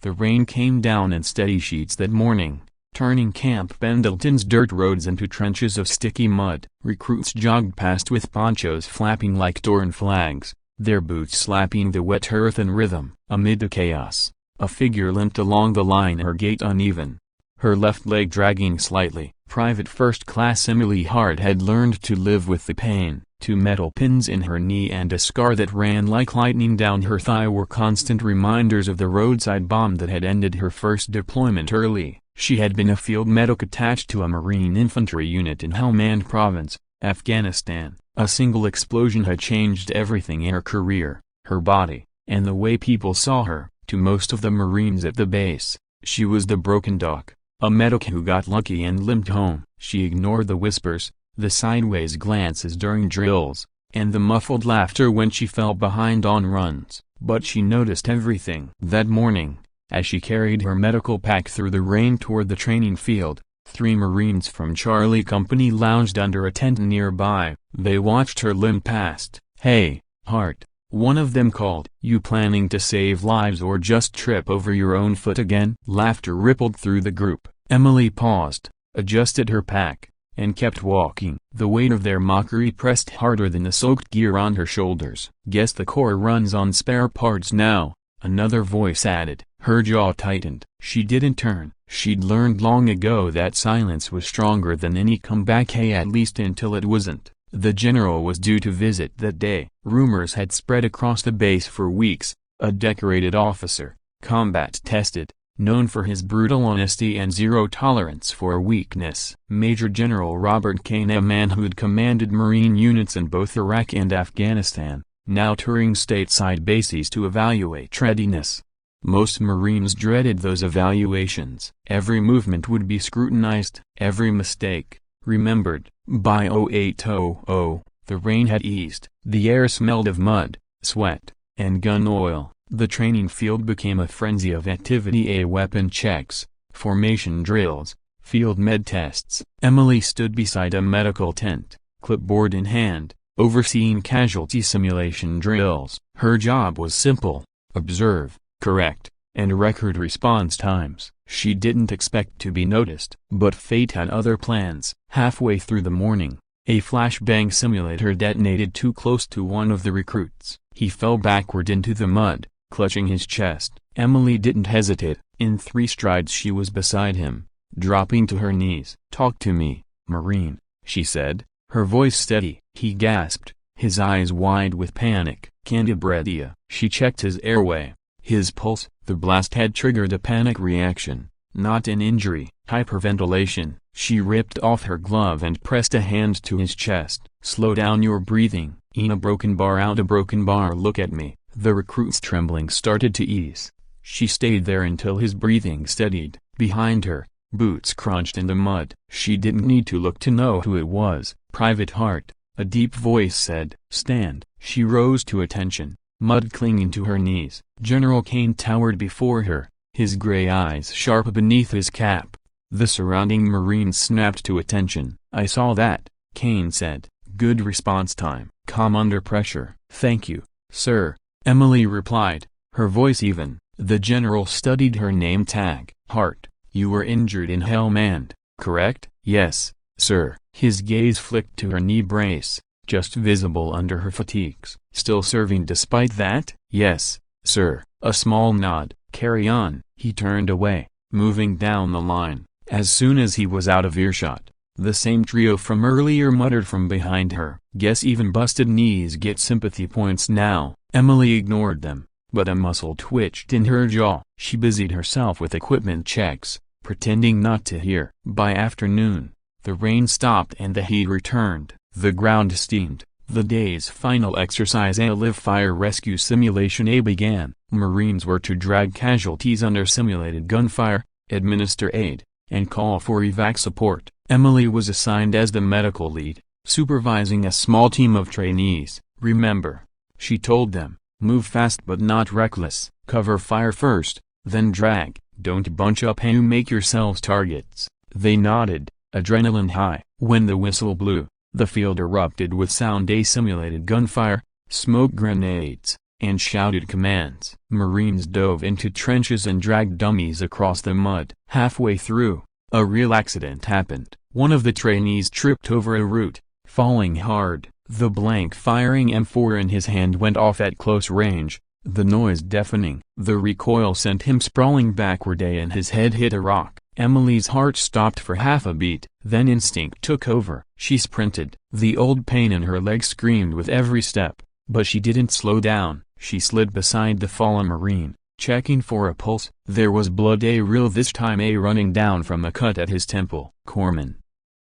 The rain came down in steady sheets that morning, turning Camp Pendleton's dirt roads into trenches of sticky mud. Recruits jogged past with ponchos flapping like torn flags, their boots slapping the wet earth in rhythm. Amid the chaos, a figure limped along the line, her gait uneven, her left leg dragging slightly. Private First Class Emily Hart had learned to live with the pain. 2 metal pins in her knee and a scar that ran like lightning down her thigh were constant reminders of the roadside bomb that had ended her first deployment early. She had been a field medic attached to a Marine infantry unit in Helmand Province, Afghanistan. A single explosion had changed everything in her career, her body, and the way people saw her. To most of the Marines at the base, she was the broken duck, a medic who got lucky and limped home. She ignored the whispers, the sideways glances during drills, and the muffled laughter when she fell behind on runs. But she noticed everything. That morning, as she carried her medical pack through the rain toward the training field, 3 Marines from Charlie Company lounged under a tent nearby. They watched her limp past. "Hey, Hart," one of them called. "You planning to save lives or just trip over your own foot again?" Laughter rippled through the group. Emily paused, adjusted her pack, and kept walking. The weight of their mockery pressed harder than the soaked gear on her shoulders. "Guess the Corps runs on spare parts now," another voice added. Her jaw tightened. She didn't turn. She'd learned long ago that silence was stronger than any comeback, at least until it wasn't. The general was due to visit that day. Rumors had spread across the base for weeks. A decorated officer, combat-tested, known for his brutal honesty and zero tolerance for weakness. Major General Robert Kane, a man who'd commanded Marine units in both Iraq and Afghanistan, now touring stateside bases to evaluate readiness. Most Marines dreaded those evaluations. Every movement would be scrutinized, every mistake remembered. By 0800, the rain had eased. The air smelled of mud, sweat, and gun oil. The training field became a frenzy of activity: weapon checks, formation drills, field med tests. Emily stood beside a medical tent, clipboard in hand, overseeing casualty simulation drills. Her job was simple: observe, correct, and record response times. She didn't expect to be noticed. But fate had other plans. Halfway through the morning, a flashbang simulator detonated too close to one of the recruits. He fell backward into the mud, clutching his chest. Emily didn't hesitate. In 3 strides she was beside him, dropping to her knees. "Talk to me, Marine," she said, her voice steady. He gasped, his eyes wide with panic. "Candibradia." She checked his airway, his pulse. The blast had triggered a panic reaction, not an injury. Hyperventilation. She ripped off her glove and pressed a hand to his chest. "Slow down your breathing. In a broken bar, out a broken bar. Look at me." The recruit's trembling started to ease. She stayed there until his breathing steadied. Behind her, boots crunched in the mud. She didn't need to look to know who it was. "Private Hart," a deep voice said. "Stand." She rose to attention, mud clinging to her knees. General Kane towered before her, his gray eyes sharp beneath his cap. The surrounding Marines snapped to attention. "I saw that," Kane said. "Good response time. Calm under pressure." "Thank you, sir," Emily replied, her voice even. The general studied her name tag. "Hart, you were injured in Helmand, correct?" "Yes, sir." His gaze flicked to her knee brace, just visible under her fatigues. "Still serving despite that?" "Yes, sir." A small nod. "Carry on." He turned away, moving down the line. As soon as he was out of earshot, the same trio from earlier muttered from behind her. "Guess even busted knees get sympathy points now." Emily ignored them, but a muscle twitched in her jaw. She busied herself with equipment checks, pretending not to hear. By afternoon, the rain stopped and the heat returned. The ground steamed. The day's final exercise, a live fire rescue simulation, began. Marines were to drag casualties under simulated gunfire, administer aid, and call for evac support. Emily was assigned as the medical lead, supervising a small team of trainees. "Remember," she told them, "move fast but not reckless. Cover fire first, then drag. Don't bunch up and you make yourselves targets." They nodded, adrenaline high. When the whistle blew, the field erupted with sound. A simulated gunfire, smoke grenades, and shouted commands. Marines dove into trenches and dragged dummies across the mud. Halfway through, a real accident happened. One of the trainees tripped over a root, falling hard. The blank-firing M4 in his hand went off at close range, the noise deafening. The recoil sent him sprawling backward and his head hit a rock. Emily's heart stopped for half a beat. Then instinct took over. She sprinted. The old pain in her leg screamed with every step, but she didn't slow down. She slid beside the fallen Marine, checking for a pulse. There was blood, real this time, running down from a cut at his temple. "Corpsman!"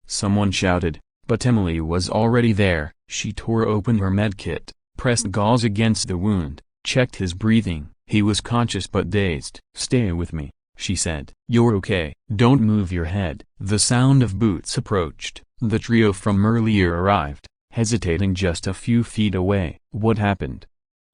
someone shouted, but Emily was already there. She tore open her medkit, pressed gauze against the wound, checked his breathing. He was conscious but dazed. "Stay with me," she said. "You're okay. Don't move your head." The sound of boots approached. The trio from earlier arrived, hesitating just a few feet away. "What happened?"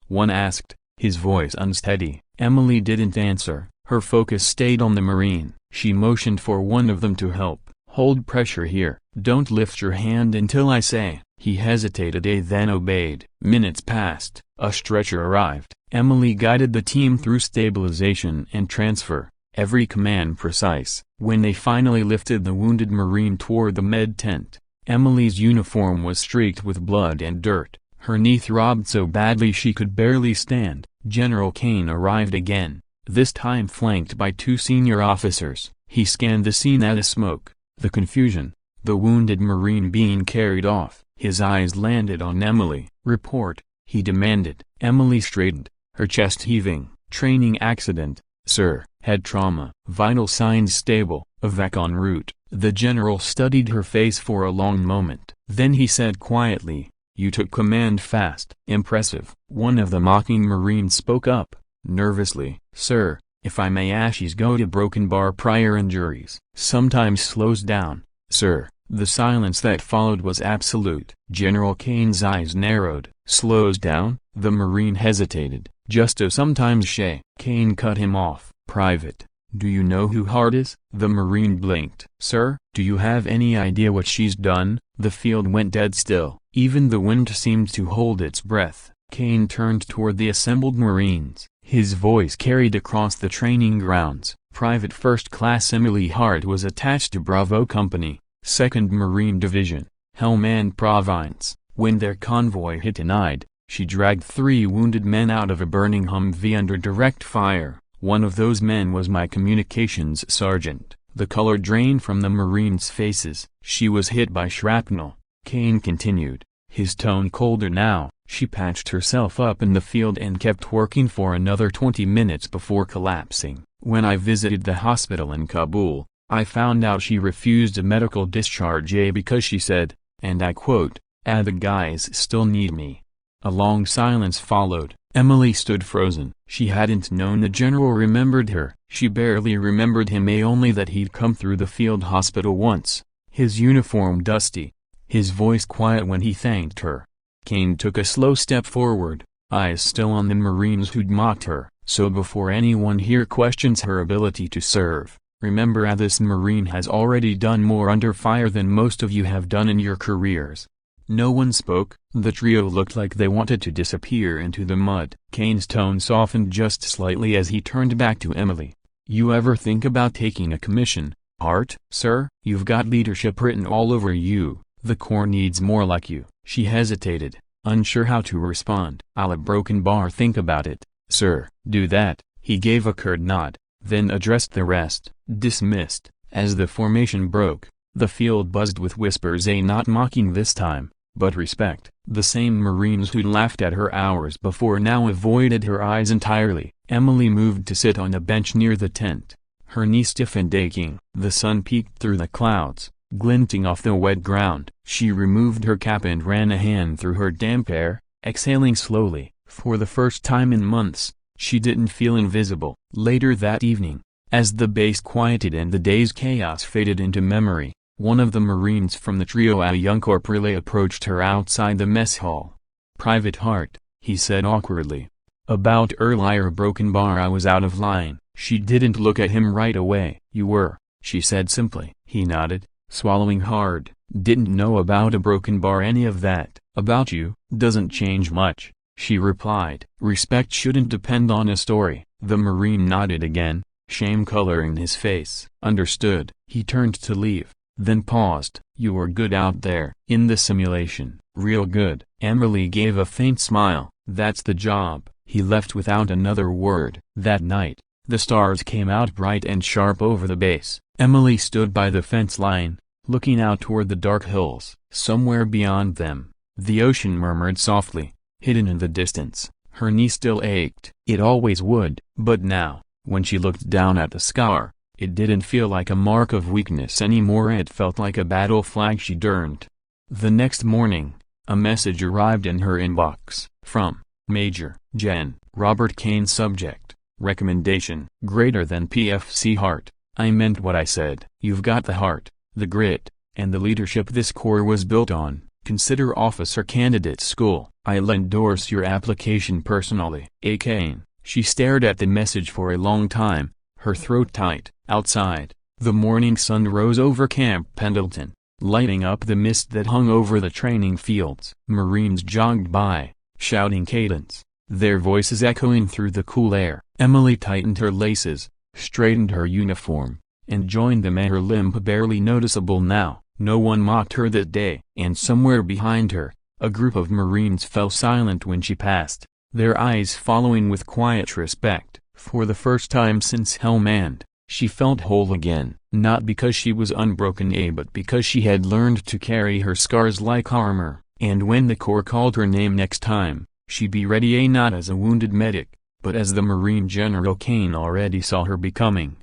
one asked, his voice unsteady. Emily didn't answer. Her focus stayed on the Marine. She motioned for one of them to help. "Hold pressure here. Don't lift your hand until I say." He hesitated, then obeyed. Minutes passed. A stretcher arrived. Emily guided the team through stabilization and transfer, every command precise. When they finally lifted the wounded Marine toward the med tent, Emily's uniform was streaked with blood and dirt. Her knee throbbed so badly she could barely stand. General Kane arrived again, this time flanked by 2 senior officers. He scanned the scene at a smoke, the confusion, the wounded Marine being carried off. His eyes landed on Emily. "Report," he demanded. Emily straightened, her chest heaving. "Training accident, sir. Head trauma. Vital signs stable. Evac en route." The general studied her face for a long moment. Then he said quietly, "You took command fast." "Impressive." One of the mocking Marines spoke up, nervously. "Sir, if I may ask, she's got a broken bar, prior injuries. Sometimes slows down, sir." The silence that followed was absolute. General Kane's eyes narrowed. "Slows down?" The Marine hesitated. "Just a sometimes, Shay." Kane cut him off. "Private, do you know who Hart is?" The Marine blinked. "Sir, do you have any idea what she's done?" The field went dead still. Even the wind seemed to hold its breath. Kane turned toward the assembled Marines. His voice carried across the training grounds. Private First Class Emily Hart was attached to Bravo Company, 2nd Marine Division, Helmand Province. When their convoy hit Enide, she dragged 3 wounded men out of a burning Humvee under direct fire. One of those men was my communications sergeant. The color drained from the Marines' faces. "She was hit by shrapnel," Kane continued, his tone colder now. "She patched herself up in the field and kept working for another 20 minutes before collapsing. When I visited the hospital in Kabul, I found out she refused a medical discharge because she said, and I quote, the guys still need me." A long silence followed. Emily stood frozen. She hadn't known the general remembered her. She barely remembered him, only that he'd come through the field hospital once, his uniform dusty, his voice quiet when he thanked her. Kane took a slow step forward, eyes still on the Marines who'd mocked her. "So before anyone here questions her ability to serve, remember this Marine has already done more under fire than most of you have done in your careers." No one spoke. The trio looked like they wanted to disappear into the mud. Kane's tone softened just slightly as he turned back to Emily. "You ever think about taking a commission, Hart?" "Sir, you've got leadership written all over you. The Corps needs more like you." She hesitated, unsure how to respond. "I'll a broken bar think about it, sir." "Do that." He gave a curt nod, then addressed the rest. Dismissed. As the formation broke, the field buzzed with whispers, not mocking this time, but respect. The same Marines who'd laughed at her hours before now avoided her eyes entirely. Emily moved to sit on a bench near the tent, her knee stiff and aching. The sun peeked through the clouds, glinting off the wet ground. She removed her cap and ran a hand through her damp hair, exhaling slowly. For the first time in months, she didn't feel invisible. Later that evening, as the base quieted and the day's chaos faded into memory, one of the Marines from the trio, a young corporal, approached her outside the mess hall. "Private Hart," he said awkwardly. "About earlier broken bar, I was out of line." She didn't look at him right away. "You were," she said simply. He nodded, swallowing hard. "Didn't know about a broken bar, any of that." "About you, doesn't change much," she replied. Respect shouldn't depend on a story. The Marine nodded again, shame coloring his face. Understood. He turned to leave, then paused. You were good out there. In the simulation. Real good. Emily gave a faint smile. That's the job. He left without another word. That night, the stars came out bright and sharp over the base. Emily stood by the fence line, looking out toward the dark hills. Somewhere beyond them, the ocean murmured softly, hidden in the distance. Her knee still ached. It always would. But now, when she looked down at the scar, it didn't feel like a mark of weakness anymore. It felt like a battle flag she'd earned. The next morning, a message arrived in her inbox. From Major Gen. Robert Kane. Subject: Recommendation. Greater than PFC Hart. I meant what I said. You've got the heart, the grit, and the leadership this Corps was built on. Consider officer candidate school. I'll endorse your application personally. A. Kane. She stared at the message for a long time, her throat tight. Outside, the morning sun rose over Camp Pendleton, lighting up the mist that hung over the training fields. Marines jogged by, shouting cadence, their voices echoing through the cool air. Emily tightened her laces, straightened her uniform, and joined them, her limp barely noticeable now. No one mocked her that day. And somewhere behind her, a group of Marines fell silent when she passed, their eyes following with quiet respect. For the first time since Helmand, she felt whole again. Not because she was unbroken, but because she had learned to carry her scars like armor. And when the Corps called her name next time, she'd be ready, not as a wounded medic, but as the Marine General Kane already saw her becoming.